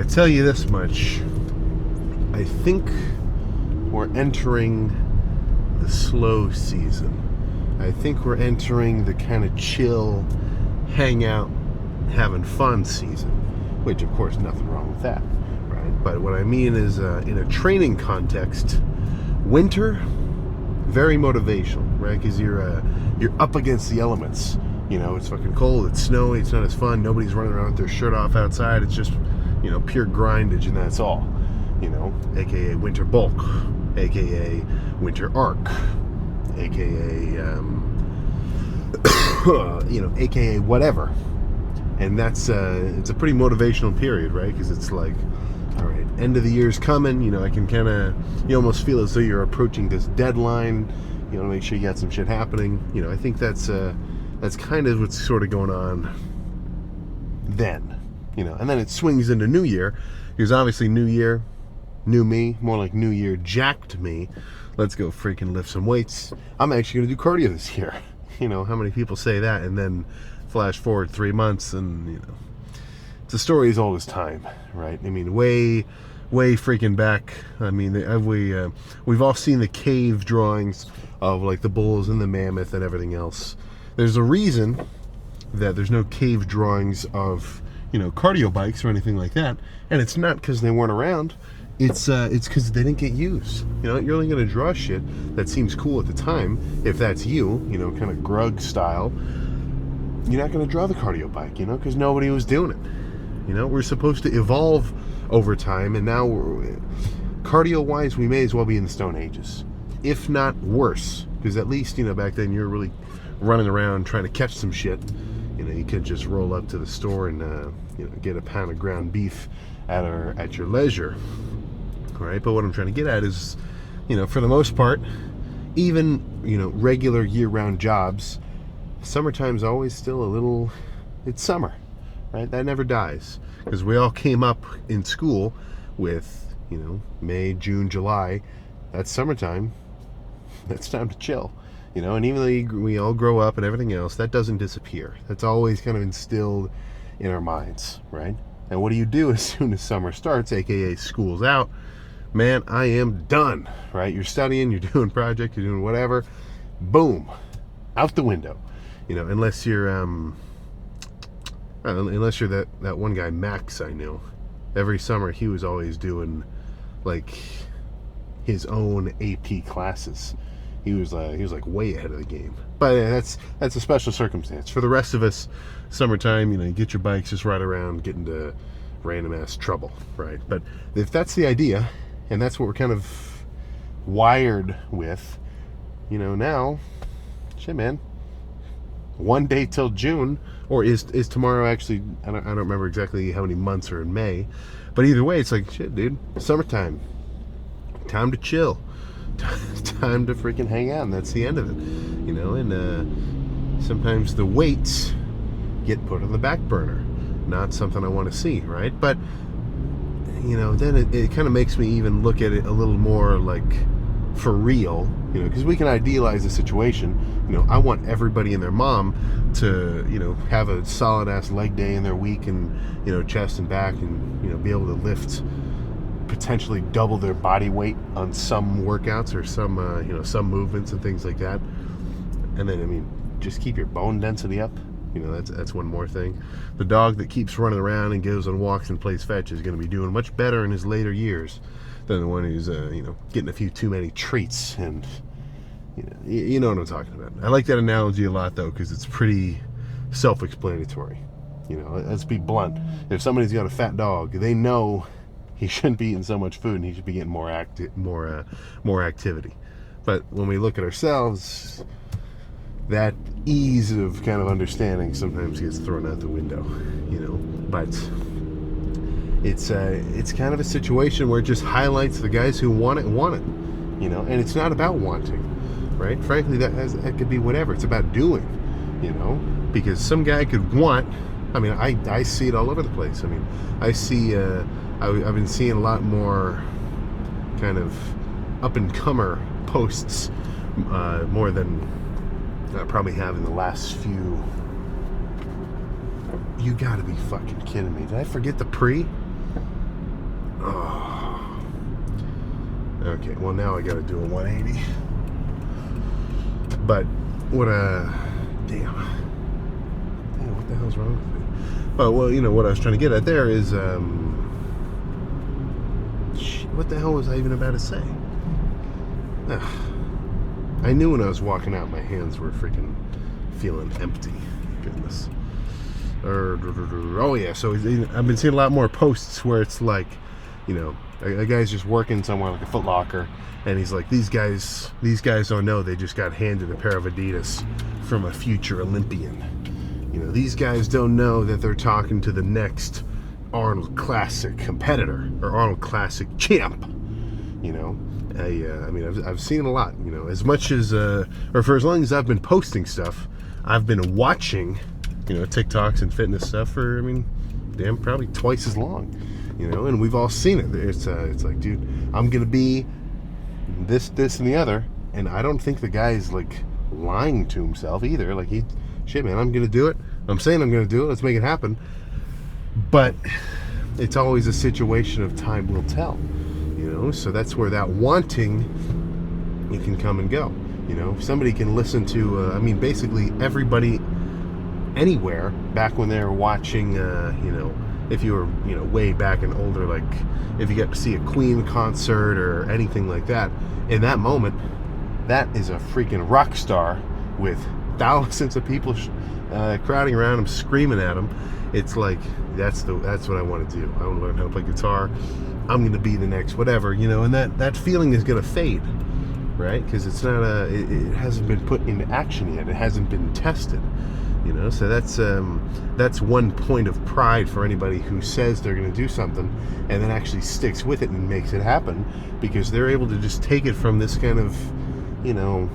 tell you this much. I think we're entering the slow season. I think we're entering the kind of chill, hang out, having fun season. Which, of course, nothing wrong with that, right? But what I mean is, in a training context, winter, very motivational, right? Because you're up against the elements. You know, it's fucking cold, it's snowy, it's not as fun. Nobody's running around with their shirt off outside. It's just, you know, pure grindage, and that's all. You know, aka winter bulk, aka winter arc, aka you know, aka whatever. And that's it's a pretty motivational period, right? Because it's like, all right, end of the year's coming. You know, I can kind of, you almost feel as though you're approaching this deadline. You know, to make sure you got some shit happening. You know, I think that's kind of what's sort of going on then. You know, and then it swings into New Year, because obviously New Year, new me, more like New Year jacked me. Let's go freaking lift some weights. I'm actually going to do cardio this year. You know, how many people say that, and then flash forward 3 months, and you know, it's a story as old as time, right? I mean, way freaking back. I mean, we've all seen the cave drawings of like the bulls and the mammoth and everything else. There's a reason that there's no cave drawings of, you know, cardio bikes or anything like that, and it's not because they weren't around. It's because they didn't get used. You know, you're only going to draw shit that seems cool at the time. If that's you know, kind of grug style, you're not going to draw the cardio bike, you know, because nobody was doing it. You know, we're supposed to evolve over time, and now cardio-wise, we may as well be in the Stone Ages, if not worse, because at least, you know, back then you were really running around trying to catch some shit. You know, you could just roll up to the store and you know, get a pound of ground beef at your leisure. All right, but what I'm trying to get at is, you know, for the most part, even, you know, regular year-round jobs, summertime's always still a little, it's summer, right? That never dies, because we all came up in school with, you know, May, June, July. That's summertime. That's time to chill, you know. And even though we all grow up and everything else, that doesn't disappear. That's always kind of instilled in our minds, right? And what do you do as soon as summer starts, aka school's out? Man, I am done, right? You're studying, you're doing project, you're doing whatever. Boom, out the window. You know, unless you're that one guy Max I knew. Every summer he was always doing like his own AP classes. He was like way ahead of the game. But that's a special circumstance. For the rest of us, summertime, you know, you get your bikes, just ride around, get into random ass trouble, right? But if that's the idea, and that's what we're kind of wired with, you know, now, shit, man. One day till June, or is tomorrow actually? I don't remember exactly how many months are in May, but either way, it's like, shit, dude. Summertime, time to chill, time to freaking hang out, and that's the end of it, you know. And sometimes the weights get put on the back burner. Not something I want to see, right? But you know, then it kind of makes me even look at it a little more like for real, you know, because we can idealize the situation. You know, I want everybody and their mom to, you know, have a solid ass leg day in their week, and, you know, chest and back, and, you know, be able to lift potentially double their body weight on some workouts or some you know, some movements and things like that. And then, I mean, just keep your bone density up. You know, that's one more thing. The dog that keeps running around and goes on walks and plays fetch is going to be doing much better in his later years than the one who's you know, getting a few too many treats. And you know what I'm talking about. I like that analogy a lot, though, because it's pretty self-explanatory. You know, let's be blunt. If somebody's got a fat dog, they know he shouldn't be eating so much food, and he should be getting more activity. But when we look at ourselves, that ease of kind of understanding sometimes gets thrown out the window, you know. But it's kind of a situation where it just highlights the guys who want it, you know. And it's not about wanting, right? Frankly, that could be whatever. It's about doing, you know, because some guy could want. I mean, I see it all over the place. I mean, I see. I've been seeing a lot more kind of up-and-comer posts, more than I probably have in the last few. You gotta be fucking kidding me. Did I forget the pre? Okay, well now I gotta do a 180. But what damn, what the hell's wrong with me? Oh, well, you know what I was trying to get at there is what the hell was I even about to say? I knew when I was walking out my hands were freaking feeling empty. Goodness. Oh yeah, so I've been seeing a lot more posts where it's like, you know, a guy's just working somewhere like a Foot Locker, and he's like, these guys don't know they just got handed a pair of Adidas from a future Olympian. You know, these guys don't know that they're talking to the next Arnold Classic competitor or Arnold Classic champ. You know, I mean, I've seen a lot. You know, as much as or for as long as I've been posting stuff, I've been watching, you know, TikToks and fitness stuff for, I mean, damn, probably twice as long. You know, and we've all seen it. It's like, dude, I'm gonna be this, and the other, and I don't think the guy's like lying to himself either. Like, shit, man, I'm gonna do it. I'm saying I'm gonna do it. Let's make it happen. But it's always a situation of time will tell. You know, so that's where that wanting, it can come and go. You know, somebody can listen to, I mean, basically everybody anywhere back when they were watching, you know, if you were, you know, way back and older, like if you got to see a Queen concert or anything like that, in that moment, that is a freaking rock star with thousands of people crowding around him, screaming at him. It's like, that's what I want to do. I want to learn how to play guitar. I'm going to be the next whatever, you know, and that feeling is going to fade, right? Because it's not it hasn't been put into action yet. It hasn't been tested. You know, so that's one point of pride for anybody who says they're going to do something and then actually sticks with it and makes it happen, because they're able to just take it from this kind of, you know,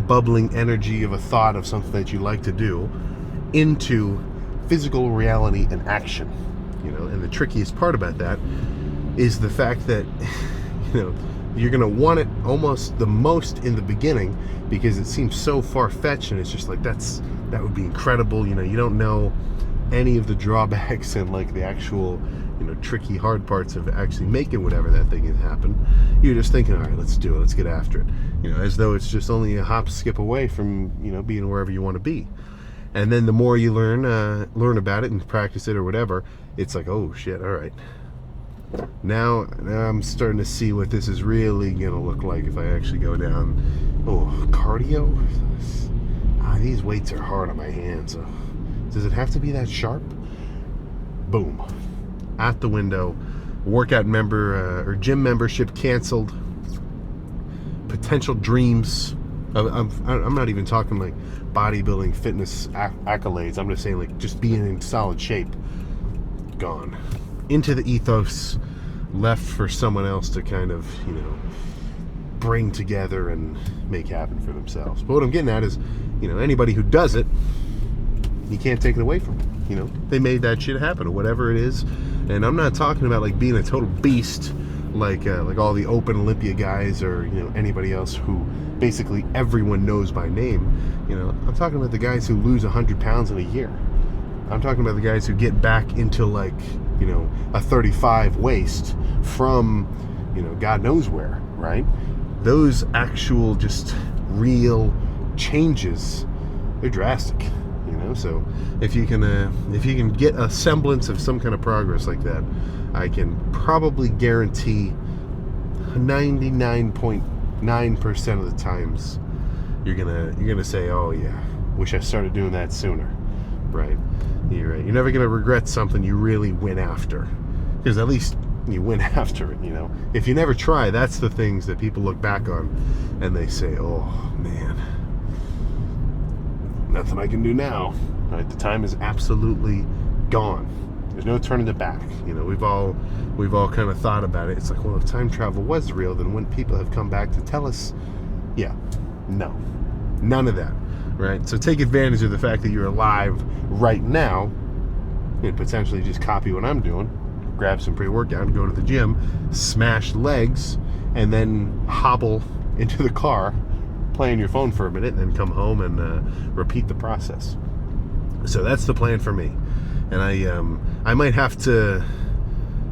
bubbling energy of a thought of something that you like to do into physical reality and action. You know, and the trickiest part about that is the fact that, you know, you're going to want it almost the most in the beginning because it seems so far-fetched, and it's just like, that would be incredible. You know, you don't know any of the drawbacks and like the actual, you know, tricky hard parts of actually making whatever that thing has happen. You're just thinking, all right, let's do it, let's get after it, you know, as though it's just only a hop skip away from, you know, being wherever you want to be. And then the more you learn about it and practice it or whatever, it's like, oh shit, all right, now I'm starting to see what this is really gonna look like if I actually go down. Oh, cardio. These weights are hard on my hands. Does it have to be that sharp? Boom. Out the window. Workout member or gym membership canceled. Potential dreams. I'm not even talking like bodybuilding, fitness accolades. I'm just saying like just being in solid shape. Gone. Into the ethos. Left for someone else to kind of, you know, bring together and make happen for themselves. But what I'm getting at is, you know, anybody who does it, you can't take it away from them. You know, they made that shit happen or whatever it is. And I'm not talking about like being a total beast like all the Open Olympia guys or, you know, anybody else who basically everyone knows by name. You know, I'm talking about the guys who lose 100 pounds in a year. I'm talking about the guys who get back into like, you know, a 35 waist from, you know, God knows where, right? Those actual just real changes, they're drastic, you know. So if you can get a semblance of some kind of progress like that, I can probably guarantee 99.9% of the times you're gonna say, oh yeah, wish I started doing that sooner, right? You're right. You're never gonna regret something you really went after, because at least you went after it. You know, if you never try, that's the things that people look back on and they say, oh man, nothing I can do now. Right? The time is absolutely gone. There's no turning it back. You know, we've all kind of thought about it. It's like, well, if time travel was real, then wouldn't people have come back to tell us? Yeah, no, none of that. Right? So take advantage of the fact that you're alive right now and potentially just copy what I'm doing. Grab some pre-workout, go to the gym, smash legs, and then hobble into the car, play on your phone for a minute, and then come home and repeat the process. So that's the plan for me. And I might have to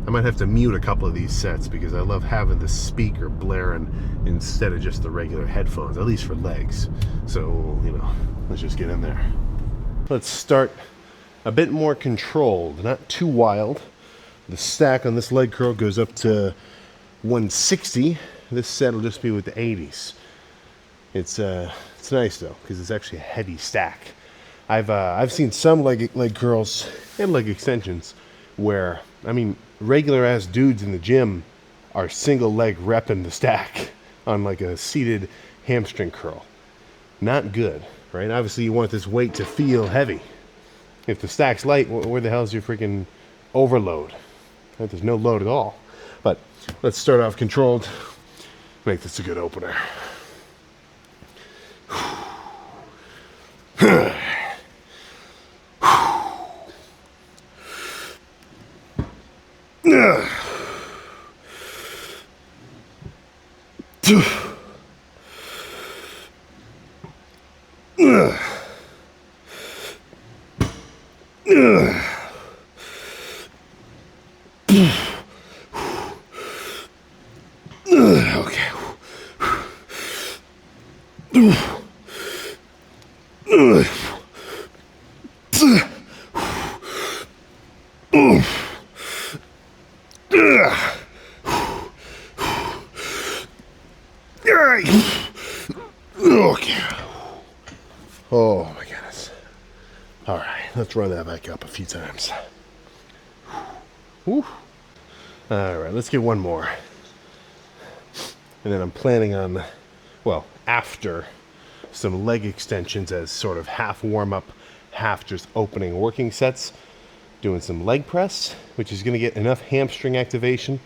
I might have to mute a couple of these sets because I love having the speaker blaring instead of just the regular headphones, at least for legs. So, let's just get in there. Let's start a bit more controlled, not too wild. The stack on this leg curl goes up to 160. This set will just be with the 80s. It's nice though, because it's actually a heavy stack. I've seen some leg curls and leg extensions where, regular ass dudes in the gym are single leg repping the stack on like a seated hamstring curl. Not good, right? Obviously you want this weight to feel heavy. If the stack's light, where the hell is your freaking overload? Right? There's no load at all. But let's start off controlled. Make this a good opener. Okay. Oh my goodness. All right, let's run that back up a few times. Whew. All right, let's get one more. And then I'm planning on, after some leg extensions as sort of half warm-up, half just opening working sets, doing some leg press, which is going to get enough hamstring activation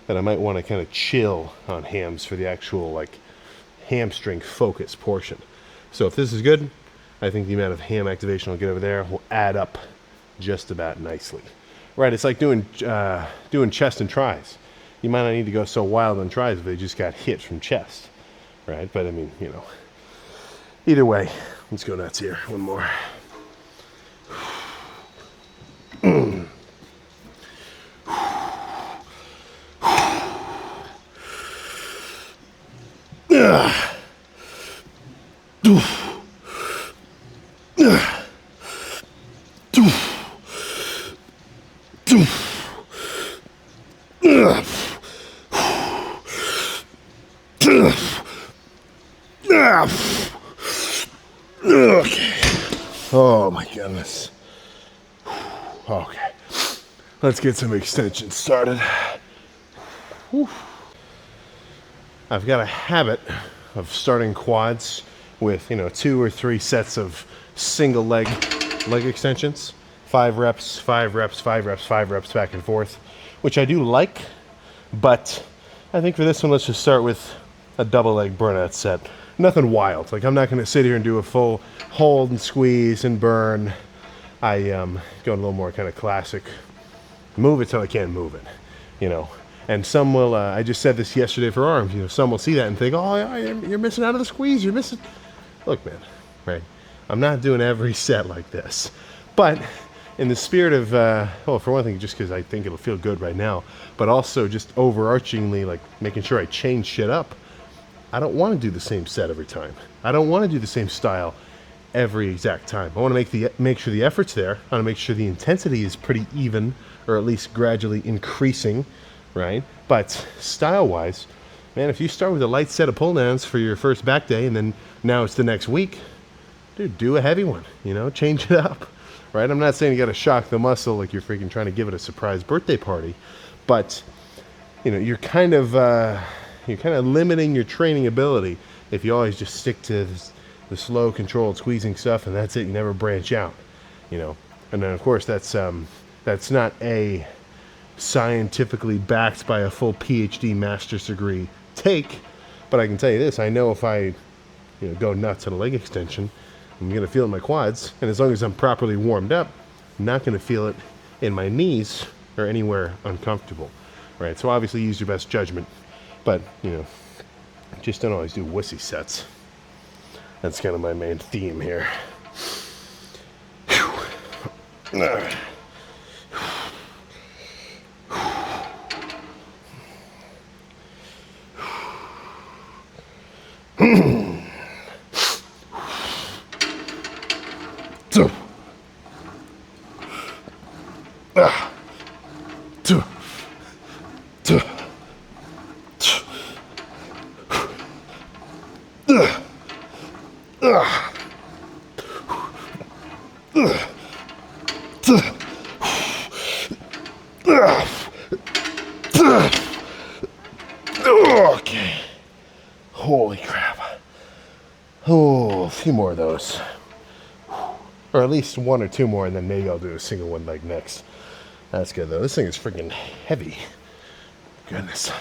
that I might want to kind of chill on hams for the actual hamstring focus portion. So if this is good, I think the amount of ham activation I'll get over there will add up just about nicely. Right, it's like doing chest and tries. You might not need to go so wild on tries if they just got hit from chest, right? But either way, let's go nuts here. One more. Okay. Oh my goodness. Okay. Let's get some extensions started. Whew. I've got a habit of starting quads with, 2 or 3 sets of single leg extensions. 5 reps, 5 reps, 5 reps, 5 reps back and forth, which I do like, but I think for this one, let's just start with a double leg burnout set. Nothing wild. I'm not going to sit here and do a full hold and squeeze and burn. I going a little more kind of classic. Move it till I can't move it, And some will, I just said this yesterday for arms, some will see that and think, oh, you're missing out of the squeeze, you're missing. Look, man, right? I'm not doing every set like this. But in the spirit of, for one thing, just because I think it'll feel good right now, but also just overarchingly, making sure I change shit up, I don't want to do the same set every time. I don't want to do the same style every exact time. I want to make sure the effort's there. I want to make sure the intensity is pretty even, or at least gradually increasing, right? But style-wise, man, if you start with a light set of pull-downs for your first back day, and then now it's the next week, dude, do a heavy one, change it up, right? I'm not saying you got to shock the muscle like you're freaking trying to give it a surprise birthday party, but, you're kind of limiting your training ability if you always just stick to the slow, controlled squeezing stuff, and that's it. You never branch out, And then, of course, that's not a scientifically backed by a full PhD master's degree take, but I can tell you this: I know if I, go nuts on a leg extension, I'm going to feel it in my quads, and as long as I'm properly warmed up, I'm not going to feel it in my knees or anywhere uncomfortable, right? So obviously, use your best judgment. But, just don't always do wussy sets. That's kind of my main theme here. Okay. Holy crap. Oh, a few more of those. Or at least one or two more, and then maybe I'll do a single one leg next. That's good, though. This thing is freaking heavy. Goodness.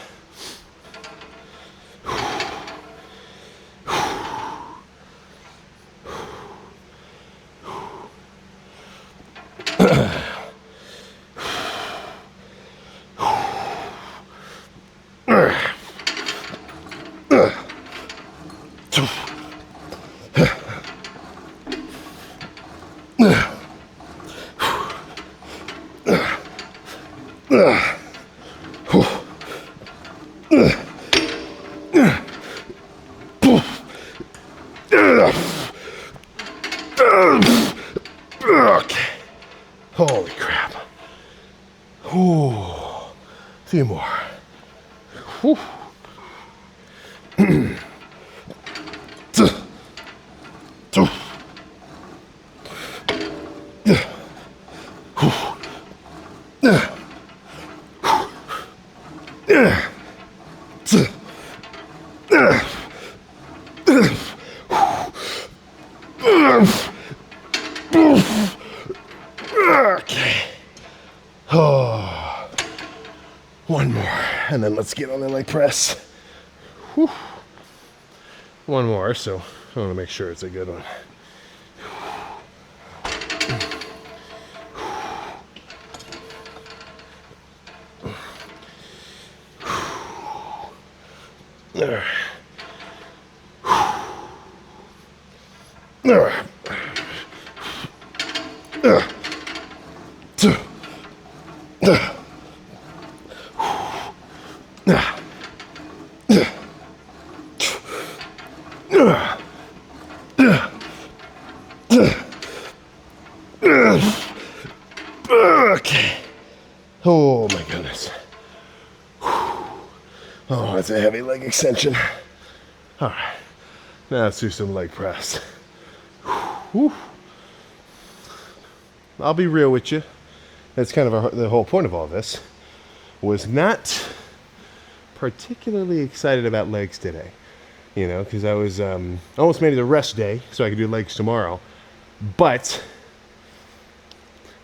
Okay. Holy crap. Ooh. A few more. Whew. Okay. Oh. One more, and then let's get on the leg press. Whew. One more, so I want to make sure it's a good one. There. There. Okay. Oh my goodness. Oh, that's a heavy leg extension. All right. Now let's do some leg press. Whew. I'll be real with you. That's kind of the whole point of all this. Was not particularly excited about legs today. You know, because I was almost made it a rest day so I could do legs tomorrow. But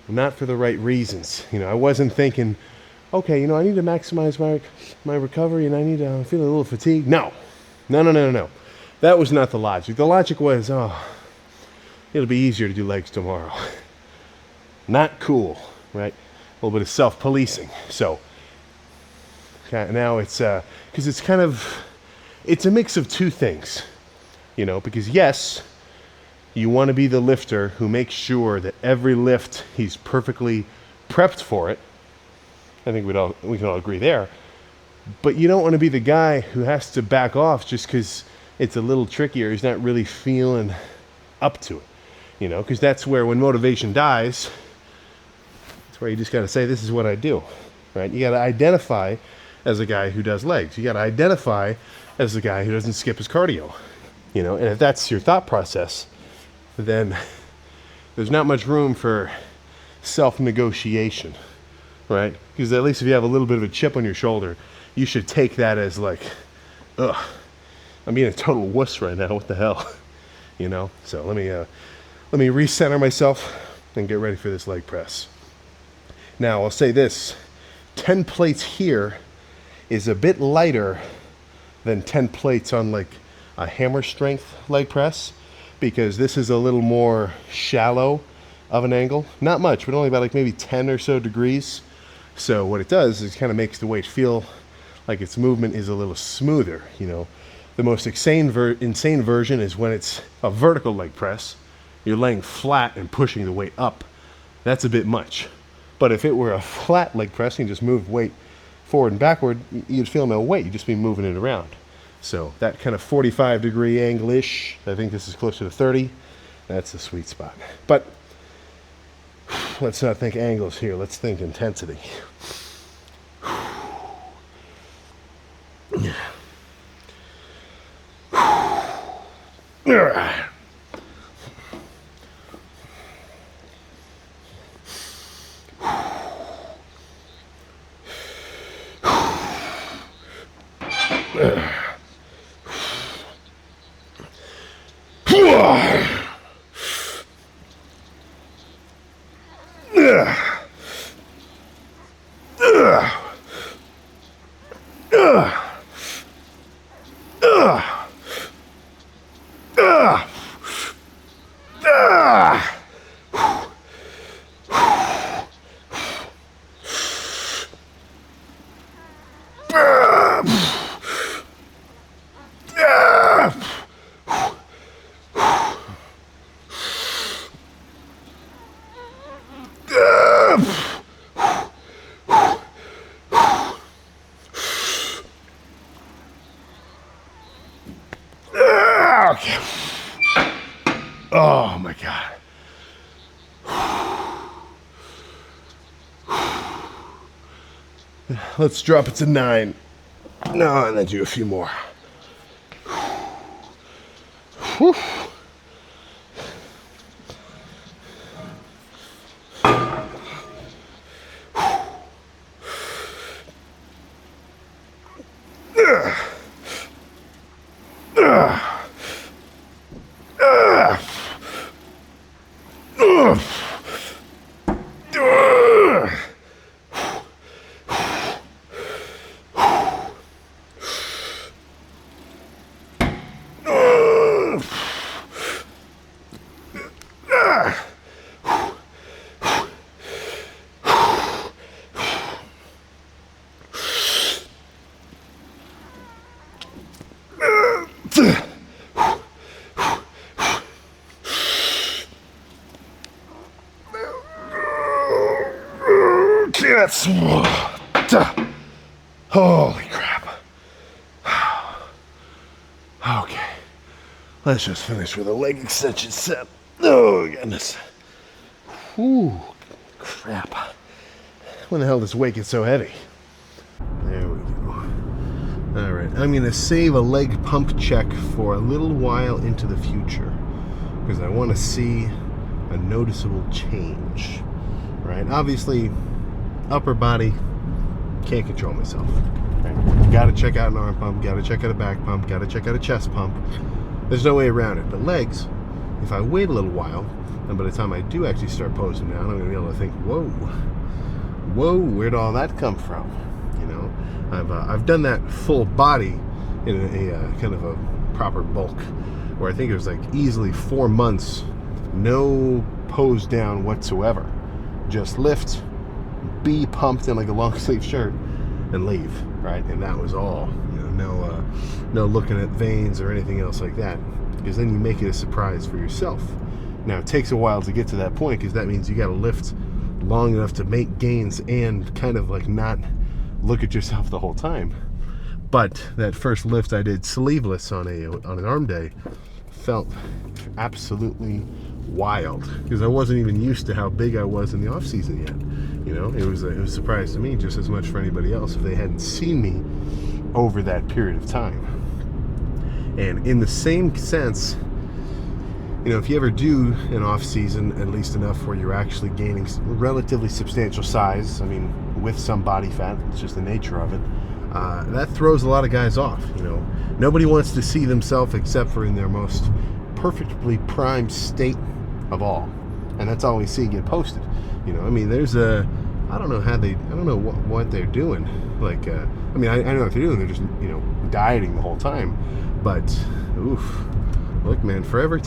not for the right reasons. You know, I wasn't thinking, okay, you know, I need to maximize my recovery and I need to feel a little fatigued. No. That was not the logic. The logic was, it'll be easier to do legs tomorrow. Not cool, right? A little bit of self-policing. So now it's, because it's kind of, it's a mix of two things, you know, because yes, you want to be the lifter who makes sure that every lift he's perfectly prepped for it. I think we can all agree there. But you don't want to be the guy who has to back off just because it's a little tricky or he's not really feeling up to it, you know, because that's where when motivation dies, that's where you just got to say, this is what I do, right? You got to identify as a guy who does legs. You got to identify as the guy who doesn't skip his cardio, you know, and if that's your thought process, then there's not much room for self-negotiation, right? Because at least if you have a little bit of a chip on your shoulder, you should take that as like, ugh, I'm being a total wuss right now. What the hell, you know? So let me recenter myself and get ready for this leg press. Now I'll say this: 10 plates here is a bit lighter than 10 plates on like a hammer strength leg press, because this is a little more shallow of an angle. Not much, but only about like maybe 10 or so degrees. So what it does is it kind of makes the weight feel like its movement is a little smoother, you know. The most insane version is when it's a vertical leg press. You're laying flat and pushing the weight up. That's a bit much. But if it were a flat leg press and you just move weight forward and backward, you'd feel no weight. You'd just be moving it around. So that kind of 45-degree angle-ish, I think this is closer to 30. That's the sweet spot. But let's not think angles here. Let's think intensity. Okay. Oh my God. Let's drop it to 9. No, and then do a few more. Whew. That's holy crap. Okay, let's just finish with a leg extension set. Oh goodness. Ooh, crap. When the hell does weight get so heavy? There we go. All right, I'm gonna save a leg pump check for a little while into the future because I want to see a noticeable change. Right, obviously. Upper body, can't control myself. Right? Got to check out an arm pump, got to check out a back pump, got to check out a chest pump. There's no way around it. But legs, if I wait a little while, and by the time I do actually start posing down, I'm going to be able to think, whoa, where'd all that come from? You know, I've done that full body in a kind of a proper bulk, where I think it was like easily 4 months, no pose down whatsoever, just lift. Be pumped in like a long sleeve shirt and leave, right? And that was all. You know, no looking at veins or anything else like that, because then you make it a surprise for yourself. Now it takes a while to get to that point because that means you got to lift long enough to make gains and kind of like not look at yourself the whole time. But that first lift I did sleeveless on an arm day felt absolutely wild because I wasn't even used to how big I was in the off season yet. You know, it was a surprise to me just as much for anybody else if they hadn't seen me over that period of time. And in the same sense, you know, if you ever do an off season, at least enough where you're actually gaining relatively substantial size, I mean, with some body fat, it's just the nature of it, that throws a lot of guys off. You know, nobody wants to see themselves except for in their most perfectly primed state of all, and that's all we see get posted. You know, I mean, there's I don't know what they're doing. Like, I mean, I know what they're doing. They're just, you know, dieting the whole time. But, oof, look, man, for every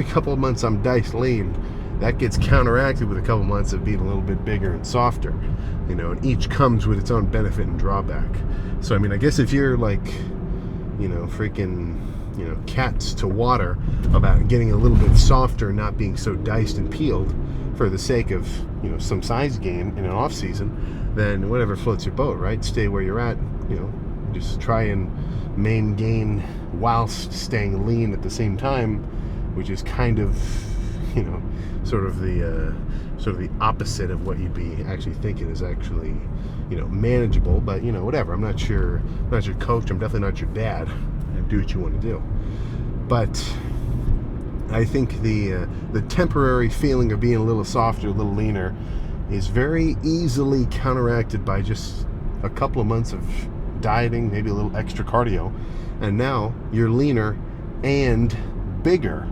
couple of months I'm diced lean, that gets counteracted with a couple months of being a little bit bigger and softer. You know, and each comes with its own benefit and drawback. So, I mean, I guess if you're like, you know, freaking, you know, cats to water about getting a little bit softer, not being so diced and peeled for the sake of, you know, some size gain in an off season, then whatever floats your boat, right? Stay where you're at, you know, just try and main gain whilst staying lean at the same time, which is kind of, you know, the opposite of what you'd be actually thinking is actually, manageable. But whatever. I'm not your coach. I'm definitely not your dad. Do what you want to do. But I think the temporary feeling of being a little softer, a little leaner, is very easily counteracted by just a couple of months of dieting, maybe a little extra cardio, and now you're leaner and bigger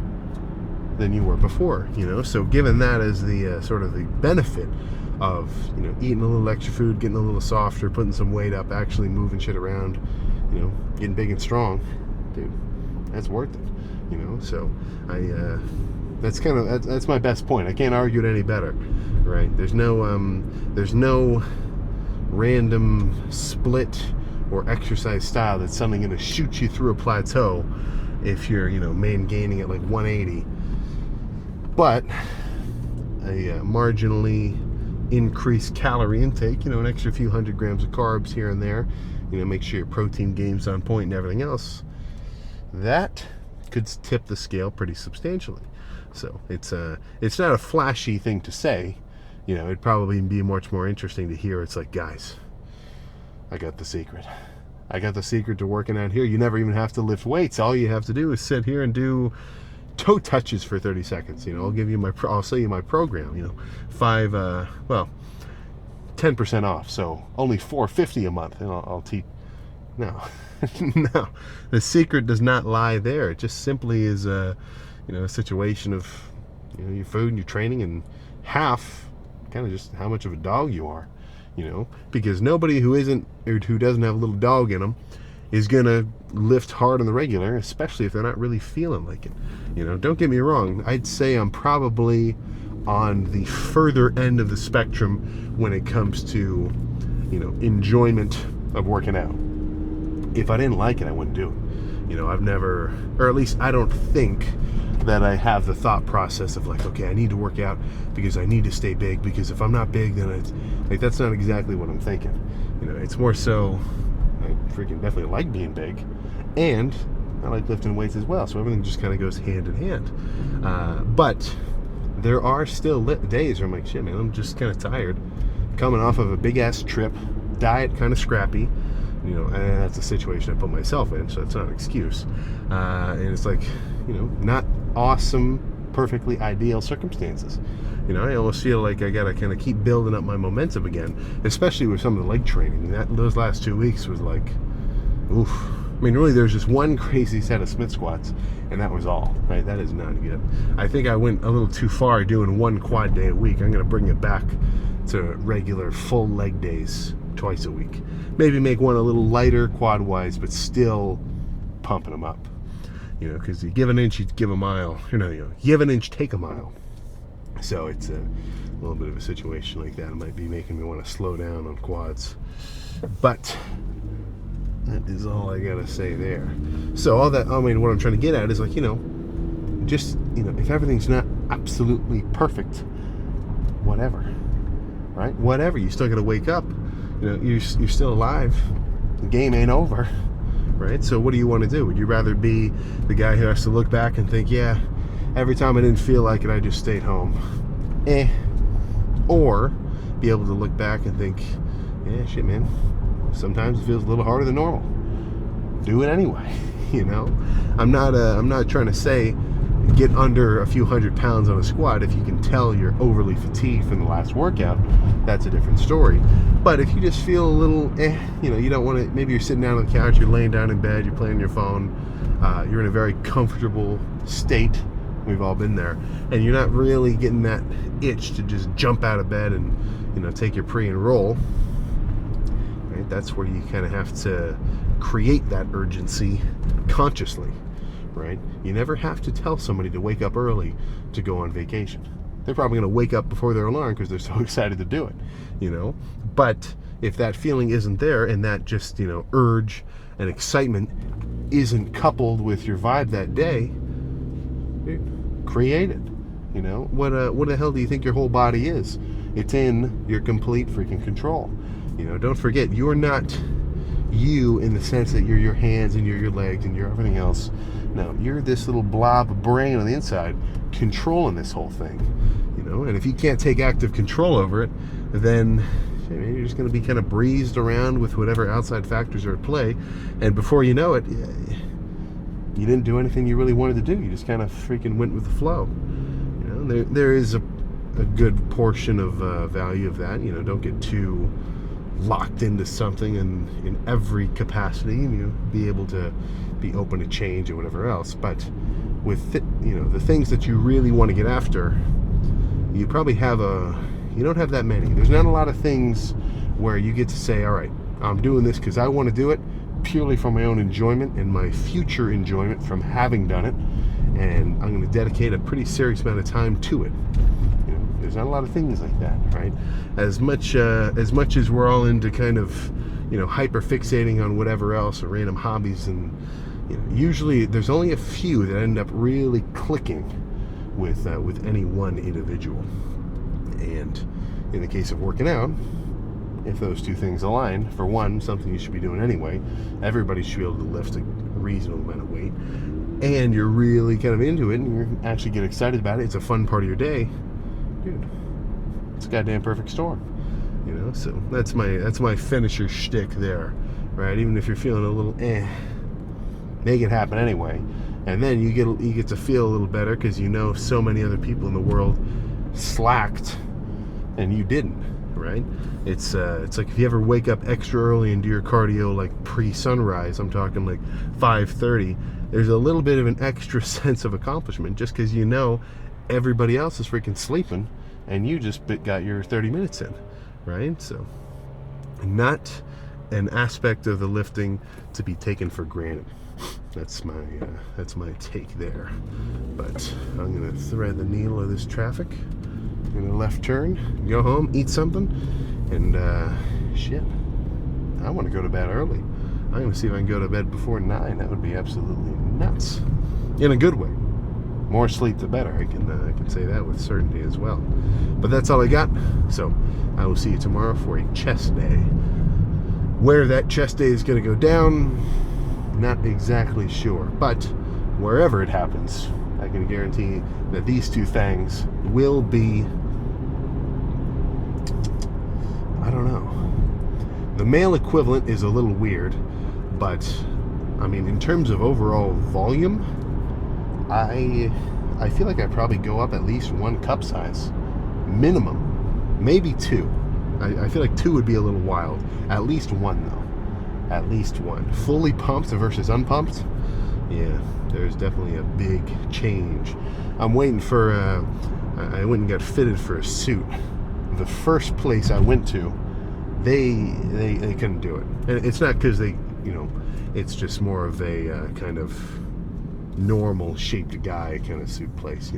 than you were before. So given that as the sort of the benefit of eating a little extra food, getting a little softer, putting some weight up, actually moving shit around, getting big and strong, dude, that's worth it. So that's my best point. I can't argue it any better, right? There's no random split or exercise style that's suddenly going to shoot you through a plateau if you're gaining at like 180. But a marginally increased calorie intake, an extra few hundred grams of carbs here and there, make sure your protein game's on point and everything else, that could tip the scale pretty substantially. So it's not a flashy thing to say. It'd probably be much more interesting to hear. It's like, guys, I got the secret. I got the secret to working out here. You never even have to lift weights. All you have to do is sit here and do toe touches for 30 seconds. I'll show you my program. 10% off. So only $450 a month, and I'll teach. No, no. The secret does not lie there. It just simply is a situation of your food and your training, and half kind of just how much of a dog you are. Because nobody who doesn't have a little dog in them is gonna lift hard on the regular, especially if they're not really feeling like it. Don't get me wrong. I'd say I'm probably on the further end of the spectrum when it comes to enjoyment of working out. If I didn't like it, I wouldn't do it. I've never, or at least I don't think that I have the thought process of like, okay, I need to work out because I need to stay big, because if I'm not big, then it's like, that's not exactly what I'm thinking. It's more so I freaking definitely like being big, and I like lifting weights as well, so everything just kind of goes hand in hand. But there are still days where I'm like, shit, man, I'm just kind of tired, coming off of a big ass trip, diet kind of scrappy, and that's a situation I put myself in, so it's not an excuse. And it's like, not awesome, perfectly ideal circumstances. I almost feel like I gotta kind of keep building up my momentum again, especially with some of the leg training. Those last 2 weeks was like, oof. I mean, really, there's just one crazy set of Smith squats, and that was all, right? That is not good. I think I went a little too far doing one quad day a week. I'm gonna bring it back to regular full leg days twice a week. Maybe make one a little lighter quad-wise, but still pumping them up. Because you give an inch, you give a mile. Give an inch, take a mile. So it's a little bit of a situation like that. It might be making me want to slow down on quads. But that is all I gotta say there. So all that, what I'm trying to get at is like, just, if everything's not absolutely perfect, whatever, right? Whatever, you still gotta wake up. You're still alive. The game ain't over, right? So what do you want to do? Would you rather be the guy who has to look back and think, yeah, every time I didn't feel like it, I just stayed home, or be able to look back and think, yeah, shit, man, sometimes it feels a little harder than normal. Do it anyway. I'm not trying to say get under a few hundred pounds on a squat. If you can tell you're overly fatigued from the last workout, that's a different story. But if you just feel a little, you don't want to, maybe you're sitting down on the couch, you're laying down in bed, you're playing your phone, you're in a very comfortable state, we've all been there, and you're not really getting that itch to just jump out of bed and, take your pre and roll, right? That's where you kind of have to create that urgency consciously. Right? You never have to tell somebody to wake up early to go on vacation. They're probably going to wake up before their alarm because they're so excited to do it, But if that feeling isn't there, and that just, urge and excitement isn't coupled with your vibe that day, create it. What the hell do you think your whole body is? It's in your complete freaking control. Don't forget, you're not you in the sense that you're your hands and you're your legs and you're everything else. No, you're this little blob of brain on the inside controlling this whole thing. and if you can't take active control over it, then you're just going to be kind of breezed around with whatever outside factors are at play, and before you know it, you didn't do anything you really wanted to do. You just kind of freaking went with the flow. There is a good portion of value of that. Don't get too locked into something in every capacity, and be able to be open to change or whatever else. But with the things that you really want to get after, you probably you don't have that many. There's not a lot of things where you get to say, all right, I'm doing this because I want to do it purely for my own enjoyment and my future enjoyment from having done it, and I'm going to dedicate a pretty serious amount of time to it. There's not a lot of things like that, right? As much as we're all into kind of hyper fixating on whatever else or random hobbies, and usually there's only a few that end up really clicking with any one individual. And in the case of working out, if those two things align, for one, something you should be doing anyway, everybody should be able to lift a reasonable amount of weight, and you're really kind of into it, and you actually get excited about it, it's a fun part of your day, dude, it's a goddamn perfect storm. So that's my finisher shtick there, right? Even if you're feeling a little make it happen anyway, and then you get to feel a little better because so many other people in the world slacked and you didn't, right? It's like if you ever wake up extra early and do your cardio like pre-sunrise, I'm talking like 5:30, there's a little bit of an extra sense of accomplishment just because everybody else is freaking sleeping and you just got your 30 minutes in, right? So not an aspect of the lifting to be taken for granted. That's my take there. But I'm gonna thread the needle of this traffic. I'm gonna left turn, go home, eat something, and shit, I want to go to bed early. I'm gonna see if I can go to bed before 9. That would be absolutely nuts, in a good way. More sleep the better. I can say that with certainty as well. But that's all I got. So I will see you tomorrow for a chest day. Where that chest day is going to go down, not exactly sure. But wherever it happens, I can guarantee that these two things will be, I don't know. The male equivalent is a little weird, but I mean, in terms of overall volume, I feel like I probably go up at least 1 cup size, minimum, maybe 2. I feel like 2 would be a little wild. At least 1 though. At least 1. Fully pumped versus unpumped. Yeah, there's definitely a big change. I'm waiting for. I went and got fitted for a suit. The first place I went to, they couldn't do it. And it's not because they, it's just more of a kind of normal shaped guy kind of suit place,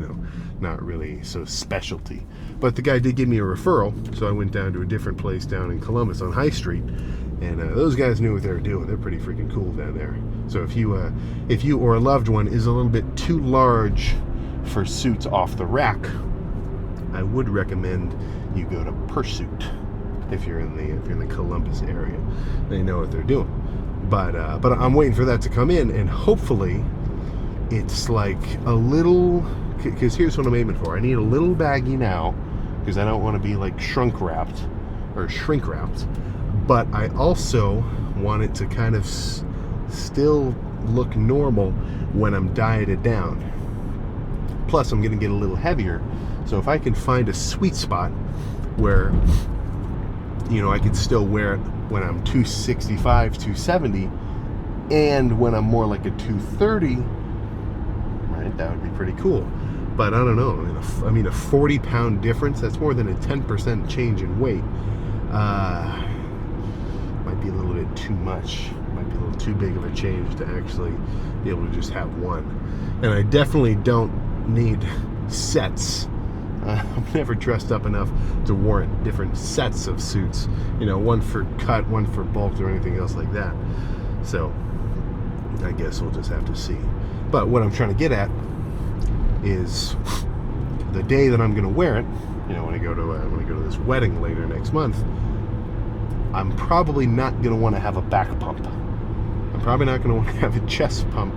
not really so specialty. But the guy did give me a referral, so I went down to a different place down in Columbus on High Street, and those guys knew what they were doing. They're pretty freaking cool down there. So if you or a loved one is a little bit too large for suits off the rack, I would recommend you go to Pursuit if you're in the Columbus area. They know what they're doing. But I'm waiting for that to come in, and hopefully it's like a little, because here's what I'm aiming for. I need a little baggy now because I don't want to be like shrink wrapped, but I also want it to kind of still look normal when I'm dieted down. Plus I'm going to get a little heavier, so if I can find a sweet spot where I could still wear it when I'm 265, 270, and when I'm more like a 230, that would be pretty cool. But I don't know, I mean a 40-pound difference, that's more than a 10% change in weight. Might be a little bit too much, might be a little too big of a change to actually be able to just have one. And I definitely don't need sets. I'm never dressed up enough to warrant different sets of suits, one for cut, one for bulk, or anything else like that. So I guess we'll just have to see. But what I'm trying to get at is the day that I'm going to wear it, when I go to this wedding later next month, I'm probably not going to want to have a back pump. I'm probably not going to want to have a chest pump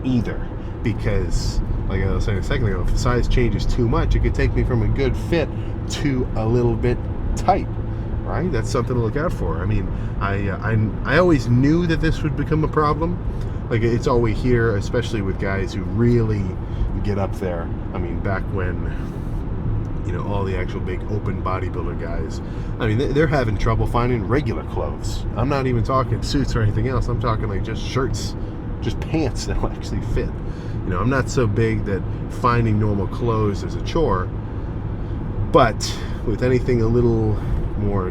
either, because like I was saying a second ago, if the size changes too much, it could take me from a good fit to a little bit tight, right? That's something to look out for. I mean, I always knew that this would become a problem. Like, it's always here, especially with guys who really get up there. I mean, back when, you know, all the actual big open bodybuilder guys, I mean, they're having trouble finding regular clothes. I'm not even talking suits or anything else. I'm talking like just shirts, just pants that will actually fit. You know, I'm not so big that finding normal clothes is a chore, but with anything a little more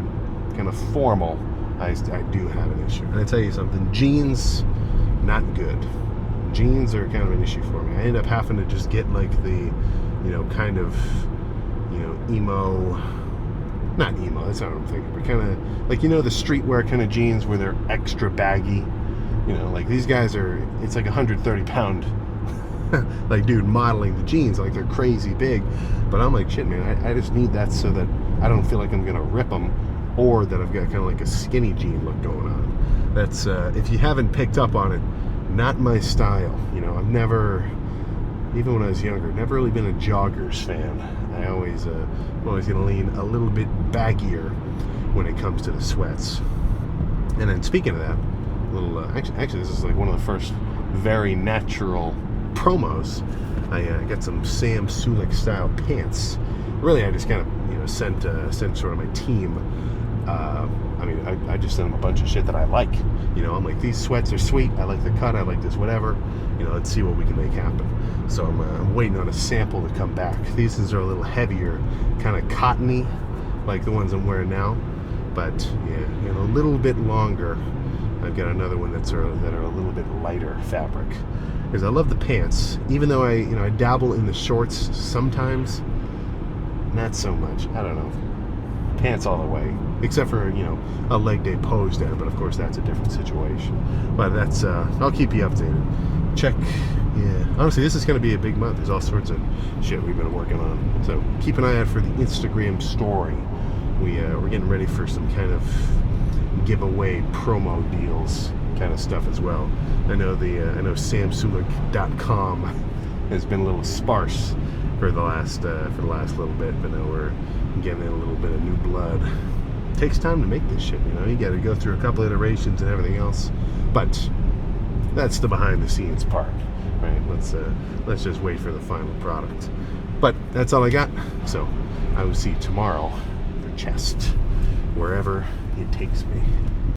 kind of formal, I do have an issue. And I tell you something, jeans, not good. Jeans are kind of an issue for me. I end up having to just get like the, you know, kind of, you know, emo, not emo, that's not what I'm thinking, but kind of like, you know, the streetwear kind of jeans where they're extra baggy. You know, like these guys are, it's like 130-pound like dude modeling the jeans, like they're crazy big. But I'm like, shit, man, I just need that so that I don't feel like I'm gonna rip them, or that I've got kind of like a skinny jean look going on. That's if you haven't picked up on it, not my style. You know, I've never, even when I was younger, never really been a joggers fan. I always I'm always gonna lean a little bit baggier when it comes to the sweats. And then speaking of that, little actually this is like one of the first very natural promos. I got some Sam Sulek style pants. Really, I just kind of, you know, sent sort of my team. I mean, I just sent them a bunch of shit that I like. You know, I'm like, these sweats are sweet. I like the cut. I like this, whatever. You know, let's see what we can make happen. So I'm waiting on a sample to come back. These things are a little heavier, kind of cottony, like the ones I'm wearing now. But yeah, you know, a little bit longer. I've got another one that are a little bit lighter fabric. Because I love the pants, even though I dabble in the shorts sometimes. Not so much. I don't know. Pants all the way, except for, you know, a leg day pose day. But of course, that's a different situation. But that's I'll keep you updated. Check. Yeah. Honestly, this is going to be a big month. There's all sorts of shit we've been working on. So keep an eye out for the Instagram story. We're getting ready for some kind of giveaway promo deals kind of stuff as well. I know samsulek.com has been a little sparse for the last little bit, but now we're getting in a little bit of new blood. It takes time to make this shit, you know. You got to go through a couple iterations and everything else, but that's the behind the scenes part, right? Let's just wait for the final product. But that's all I got. So I will see you tomorrow for chest, wherever it takes me.